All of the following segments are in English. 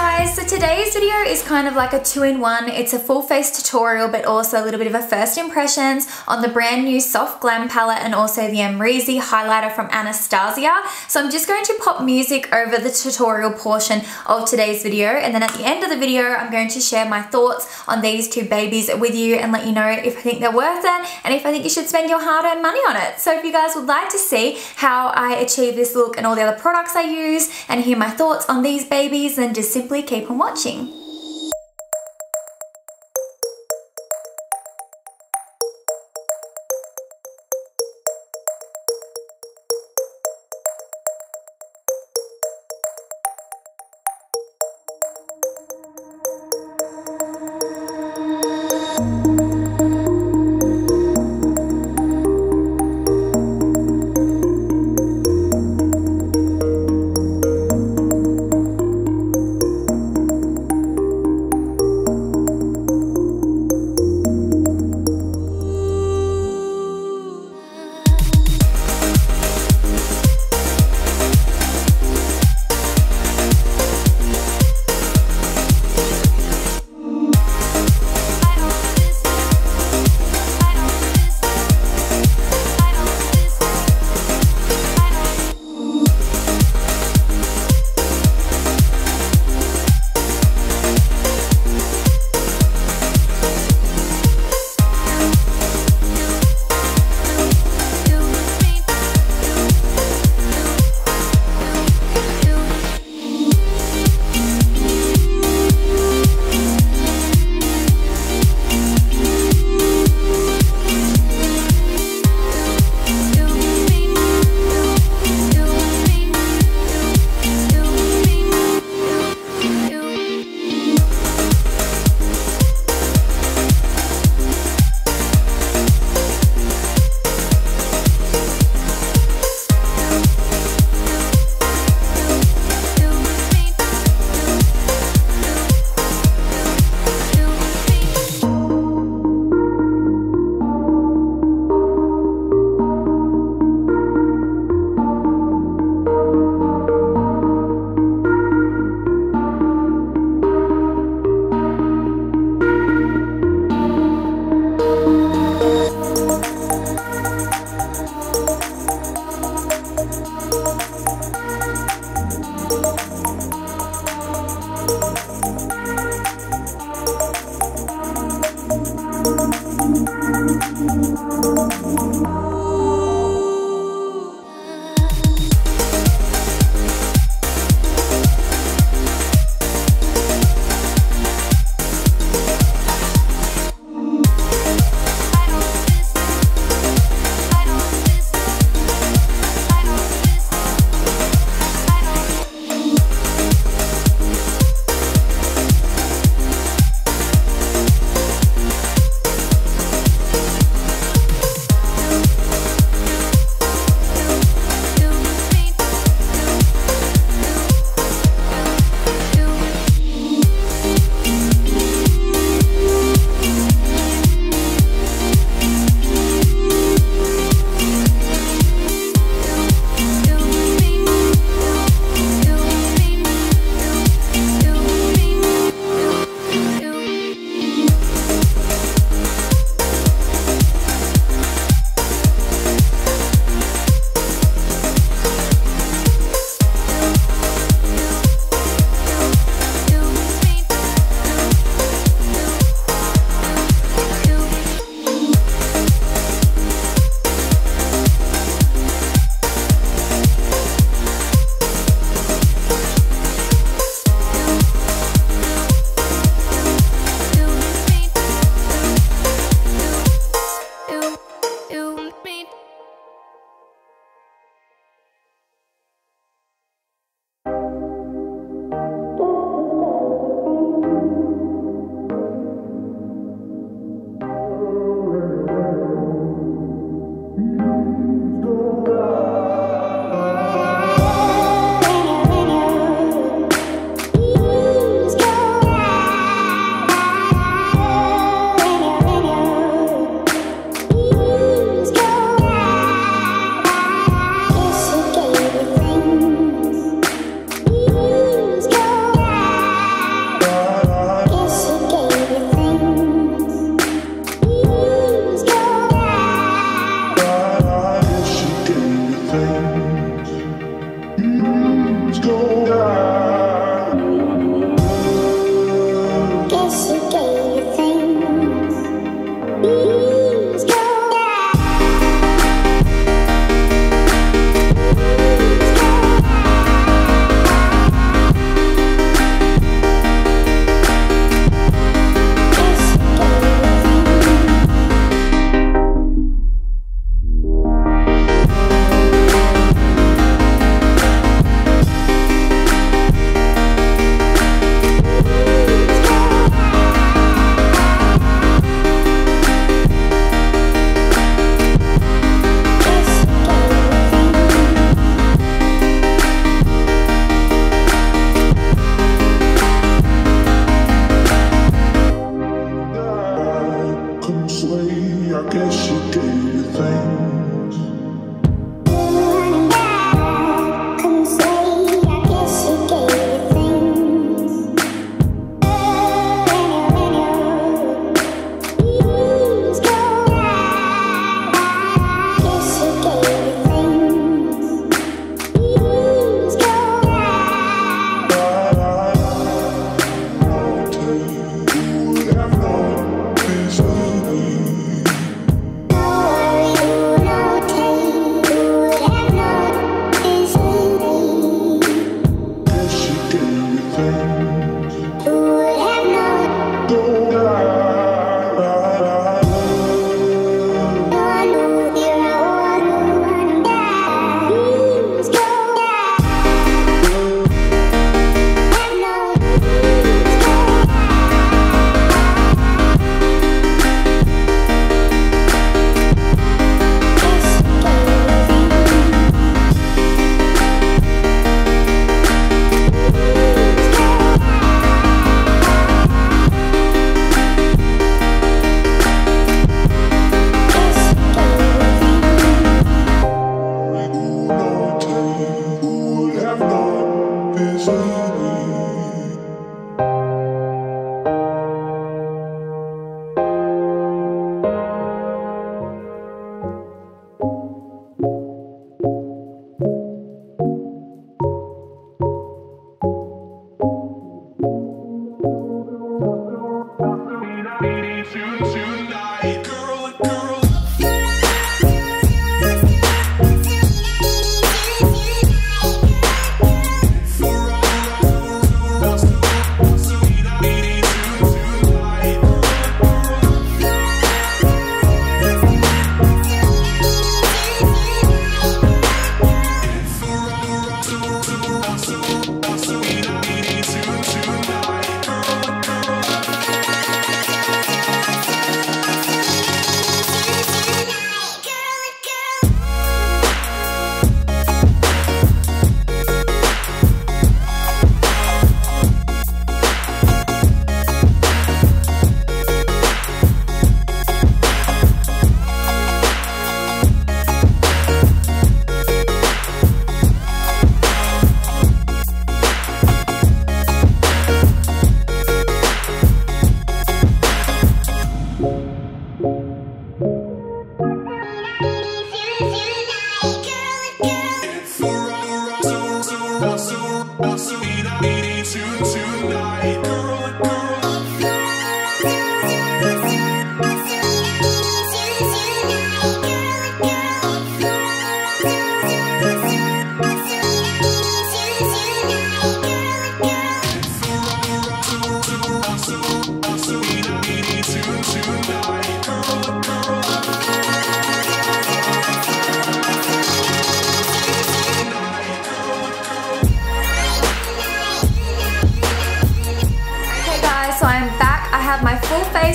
guys, so today's video is kind of like a two-in-one. It's a full face tutorial but also a little bit of a first impressions on the brand new Soft Glam palette and also the Amrezy highlighter from Anastasia. So I'm just going to pop music over the tutorial portion of today's video, and then at the end of the video I'm going to share my thoughts on these two babies with you and let you know if I think they're worth it and if I think you should spend your hard-earned money on it. So if you guys would like to see how I achieve this look and all the other products I use and hear my thoughts on these babies, then just simply keep on watching.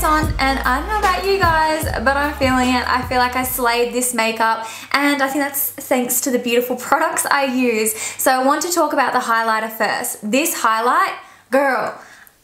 On, and I don't know about you guys, but I'm feeling it. I feel like I slayed this makeup, and I think that's thanks to the beautiful products I use. So I want to talk about the highlighter first. This highlight, girl,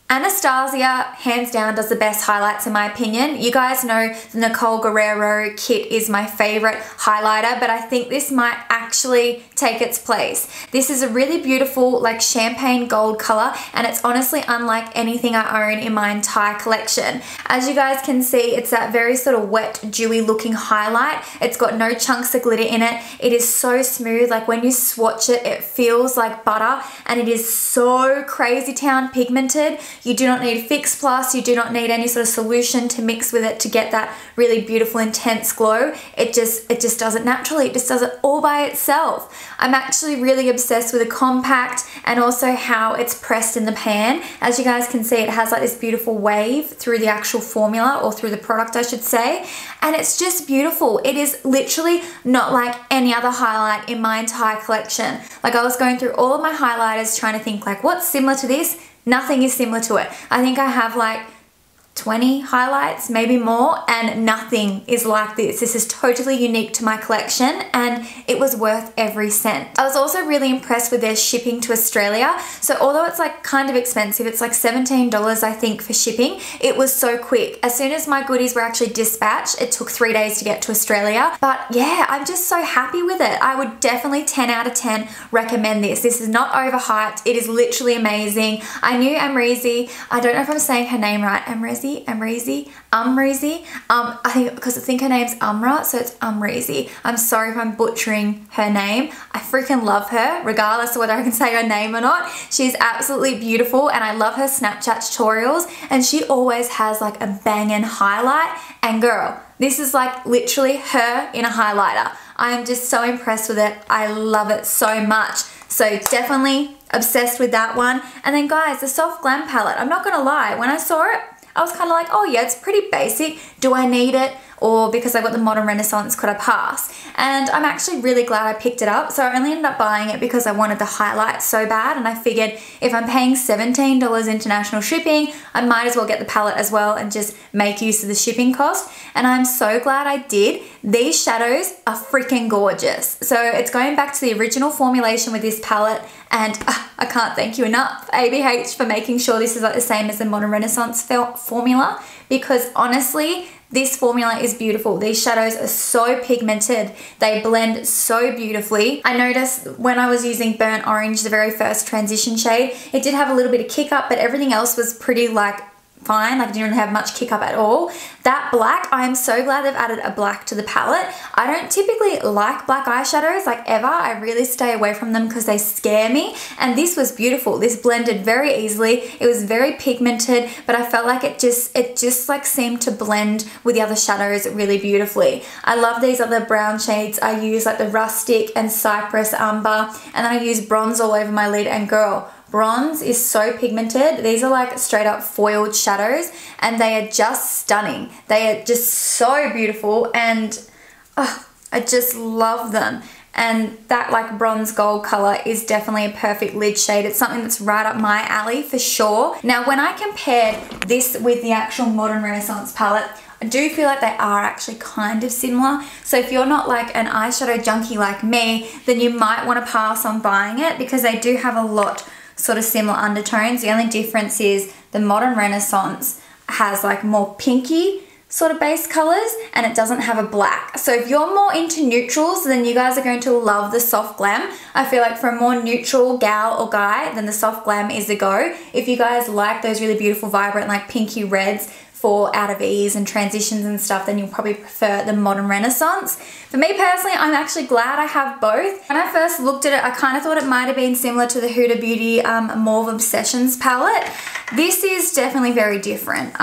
Anastasia, hands down, does the best highlights in my opinion. You guys know the Nicole Guerrero kit is my favorite highlighter, but I think this might actually take its place. This is a really beautiful like champagne gold color, and it's honestly unlike anything I own in my entire collection. As you guys can see, it's that very sort of wet, dewy looking highlight. It's got no chunks of glitter in it. It is so smooth, like when you swatch it, it feels like butter, and it is so crazy town pigmented. You do not need Fix Plus, you do not need any sort of solution to mix with it to get that really beautiful intense glow. It just does it naturally. It just does it all by itself. I'm actually really obsessed with the compact and also how it's pressed in the pan. As you guys can see, it has like this beautiful wave through the actual formula, or through the product I should say, and it's just beautiful. It is literally not like any other highlight in my entire collection. Like I was going through all of my highlighters trying to think like what's similar to this. Nothing is similar to it. I think I have like 20 highlights, maybe more, and nothing is like this. This is totally unique to my collection, and it was worth every cent. I was also really impressed with their shipping to Australia. So although it's like kind of expensive, it's like $17 I think for shipping, it was so quick. As soon as my goodies were actually dispatched, it took 3 days to get to Australia. But yeah, I'm just so happy with it. I would definitely 10 out of 10 recommend this. This is not overhyped. It is literally amazing. I knew Amrezy, I don't know if I'm saying her name right, Amrezy, I think her name's Umra, so it's Amrezy. I'm sorry if I'm butchering her name. I freaking love her, regardless of whether I can say her name or not. She's absolutely beautiful, and I love her Snapchat tutorials, and she always has like a banging highlight, and girl, this is like literally her in a highlighter. I am just so impressed with it. I love it so much. So definitely obsessed with that one. And then guys, the Soft Glam palette, I'm not gonna lie, when I saw it, I was kind of like, oh yeah, it's pretty basic. Do I need it? Or because I got the Modern Renaissance, could I pass? And I'm actually really glad I picked it up. So I only ended up buying it because I wanted the highlight so bad, and I figured if I'm paying $17 international shipping, I might as well get the palette as well and just make use of the shipping cost. And I'm so glad I did. These shadows are freaking gorgeous. So it's going back to the original formulation with this palette, and I can't thank you enough, ABH, for making sure this is like the same as the Modern Renaissance formula, because honestly, this formula is beautiful. These shadows are so pigmented. They blend so beautifully. I noticed when I was using Burnt Orange, the very first transition shade, it did have a little bit of kick up, but everything else was pretty like fine, like didn't have much kick up at all. That black, I am so glad they've added a black to the palette. I don't typically like black eyeshadows, like ever. I really stay away from them because they scare me, and this was beautiful. This blended very easily. It was very pigmented, but I felt like it just like seemed to blend with the other shadows really beautifully. I love these other brown shades. I use like the Rustic and Cypress Umber, and then I use bronze all over my lid, and girl, bronze is so pigmented. These are like straight up foiled shadows, and they are just stunning. They are just so beautiful, and I just love them. And that like bronze gold color is definitely a perfect lid shade. It's something that's right up my alley for sure. Now when I compared this with the actual Modern Renaissance palette, I do feel like they are actually kind of similar. So if you're not like an eyeshadow junkie like me, then you might want to pass on buying it, because they do have a lot sort of similar undertones. The only difference is the Modern Renaissance has like more pinky sort of base colors, and it doesn't have a black. So if you're more into neutrals, then you guys are going to love the Soft Glam. I feel like for a more neutral gal or guy, then the Soft Glam is the go. If you guys like those really beautiful vibrant like pinky reds for out of ease and transitions and stuff, then you'll probably prefer the Modern Renaissance. For me personally, I'm actually glad I have both. When I first looked at it, I kind of thought it might have been similar to the Huda Beauty Mauve Obsessions palette. This is definitely very different.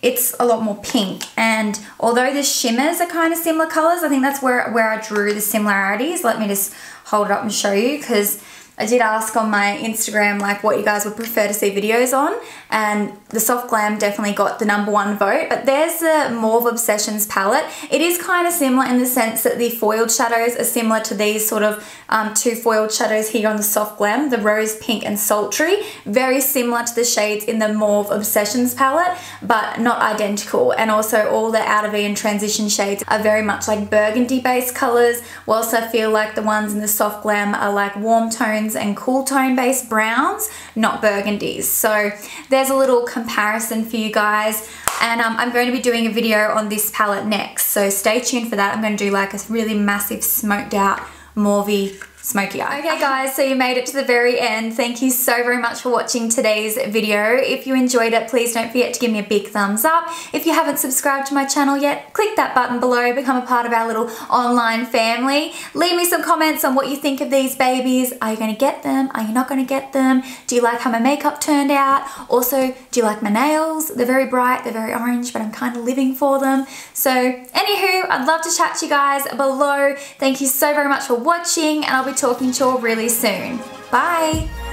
It's a lot more pink, and although the shimmers are kind of similar colors, I think that's where I drew the similarities. Let me just hold it up and show you, because I did ask on my Instagram like what you guys would prefer to see videos on, and the Soft Glam definitely got the #1 vote. But there's the Mauve Obsessions palette. It is kind of similar in the sense that the foiled shadows are similar to these sort of two foiled shadows here on the Soft Glam, the Rose Pink and Sultry. Very similar to the shades in the Mauve Obsessions palette, but not identical. And also all the Out of E and Transition shades are very much like burgundy based colors, whilst I feel like the ones in the Soft Glam are like warm tones and cool tone based browns, not burgundies. So there's a little comparison for you guys, and I'm going to be doing a video on this palette next, so stay tuned for that. I'm going to do like a really massive smoked out mauvey smoky eye. Okay guys, so you made it to the very end. Thank you so very much for watching today's video. If you enjoyed it, please don't forget to give me a big thumbs up. If you haven't subscribed to my channel yet, click that button below, become a part of our little online family. Leave me some comments on what you think of these babies. Are you going to get them? Are you not going to get them? Do you like how my makeup turned out? Also, do you like my nails? They're very bright, they're very orange, but I'm kind of living for them. So anywho, I'd love to chat to you guys below. Thank you so very much for watching, and I'll be talking to you all really soon. Bye!